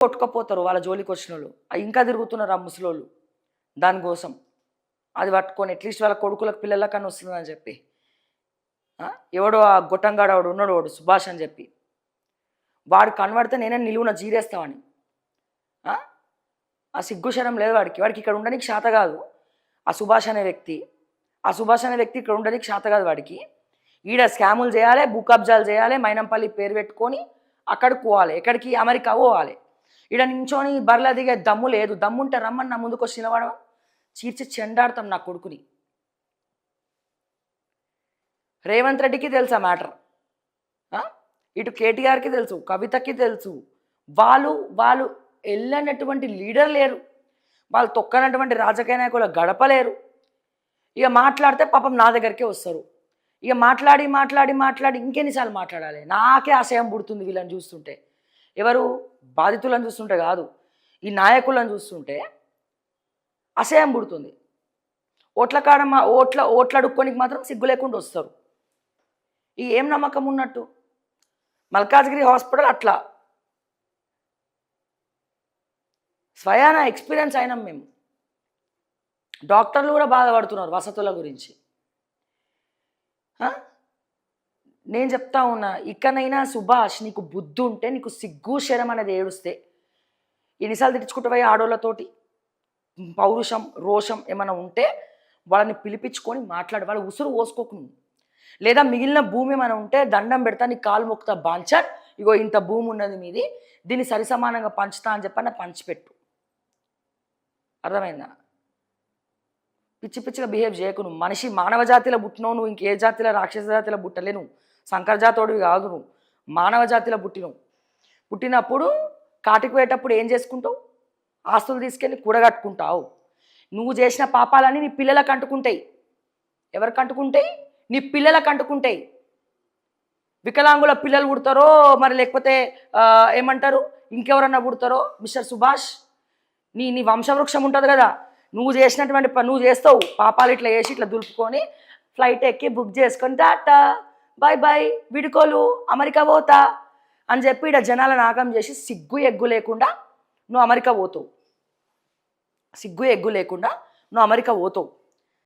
కొట్టుకపోతారు వాళ్ళ జోలికి వచ్చిన వాళ్ళు. ఇంకా తిరుగుతున్నారు ఆ ముసలోళ్ళు దానికోసం. అది పట్టుకొని అట్లీస్ట్ వాళ్ళ కొడుకులకు పిల్లలకన్నా వస్తుందని చెప్పి. ఎవడో ఆ గొట్టంగాడు వాడు ఉన్నాడు, వాడు సుభాష్ అని చెప్పి, వాడు కనబడితే నేనే నిలువున జీరేస్తామని. ఆ సిగ్గుశరం లేదు వాడికి. వాడికి ఇక్కడ ఉండడానికి శాత కాదు ఆ సుభాష్ అనే వ్యక్తి. ఆ సుభాష్ అనే వ్యక్తి ఇక్కడ ఉండడానికి శాత కాదు వాడికి. ఈడ స్కాములు చేయాలి, భూ కబ్జాలు చేయాలి, మైనంపల్లి పేరు పెట్టుకొని అక్కడికి పోవాలి. ఎక్కడికి? అమెరికా పోవాలి. ఈడ నించొని బర్లా దిగే దమ్ము లేదు. దమ్ముంటే రమ్మని నా ముందుకు వచ్చి నిలబడవా, చీర్చి చెండాడతాం నా కొడుకుని. రేవంత్ రెడ్డికి తెలుసా మ్యాటర్, ఇటు కేటీఆర్కి తెలుసు, కవితకి తెలుసు. వాళ్ళు వాళ్ళు వెళ్ళనటువంటి లీడర్ లేరు, వాళ్ళు తొక్కనటువంటి రాజకీయ నాయకులు గడపలేరు. ఇక మాట్లాడితే పాపం నా దగ్గరికే వస్తారు. ఇక మాట్లాడి మాట్లాడి మాట్లాడి ఇంకెన్నిసార్లు మాట్లాడాలి? నాకే ఆశయం పుడుతుంది వీళ్ళని చూస్తుంటే. ఎవరు? బాధితులను చూస్తుంటే కాదు, ఈ నాయకులను చూస్తుంటే అసహ్యం పుడుతుంది. ఓట్ల కాడ ఓట్లు అడుక్కోనికి మాత్రం సిగ్గు లేకుండా వస్తారు. ఈ ఏం నమ్మకం ఉన్నట్టు? మల్కాజ్గిరి హాస్పిటల్ అట్లా స్వయాన ఎక్స్పీరియన్స్ అయినాం మేము. డాక్టర్లు కూడా బాధపడుతున్నారు వసతుల గురించి. నేను చెప్తా ఉన్నా, ఇకనైనా సుభాష్ నీకు బుద్ధి ఉంటే, నీకు సిగ్గు శరం అనేది ఏడుస్తే, ఎన్నిసార్లు తిట్టించుకుంటావా ఆడోళ్ళతోటి? పౌరుషం రోషం ఏమైనా ఉంటే వాళ్ళని పిలిపించుకొని మాట్లాడు. వాళ్ళు ఉసురు పోసుకోకు నువ్వు. లేదా మిగిలిన భూమి ఏమైనా ఉంటే దండం పెడతా, నీ కాలు మొక్కుతా బాంచర్, ఇగో ఇంత భూమి ఉన్నది మీది, దీన్ని సరిసమానంగా పంచుతా అని చెప్పని పంచిపెట్టు. అర్థమైందా? పిచ్చి పిచ్చిగా బిహేవ్ చేయకు. నువ్వు మనిషి మానవ జాతిలో పుట్టినవు. నువ్వు ఇంకే జాతిలో, రాక్షస జాతిలో పుట్టలే. నువ్వు శంకర జాతోడివి కాదు, నువ్వు మానవ జాతిలో పుట్టినవు. పుట్టినప్పుడు కాటికి పోయేటప్పుడు ఏం చేసుకుంటావు? ఆస్తులు తీసుకెళ్ళి కూడగట్టుకుంటావు. నువ్వు చేసిన పాపాలన్నీ నీ పిల్లలకు అంటుకుంటాయి. ఎవరికి అంటుకుంటాయి? నీ పిల్లలకు అంటుకుంటాయి. వికలాంగుల పిల్లలు పుడతారో మరి లేకపోతే ఏమంటారు ఇంకెవరన్నా పుడతారో, మిస్టర్ సుభాష్ నీ నీ వంశవృక్షం ఉంటుంది కదా, నువ్వు చేసినటువంటి నువ్వు చేస్తావు పాపాలు. ఇట్లా చేసి ఇట్లా దులుపుకొని ఫ్లైట్ ఎక్కి బుక్ చేసుకొని టాటా బాయ్ బాయ్ విడుకోలు అమెరికా పోతా అని చెప్పి ఇక్కడ జనాలను ఆగం చేసి సిగ్గు ఎగ్గు లేకుండా నువ్వు అమెరికా పోతావు. సిగ్గు ఎగ్గు లేకుండా నువ్వు అమెరికా పోతావు.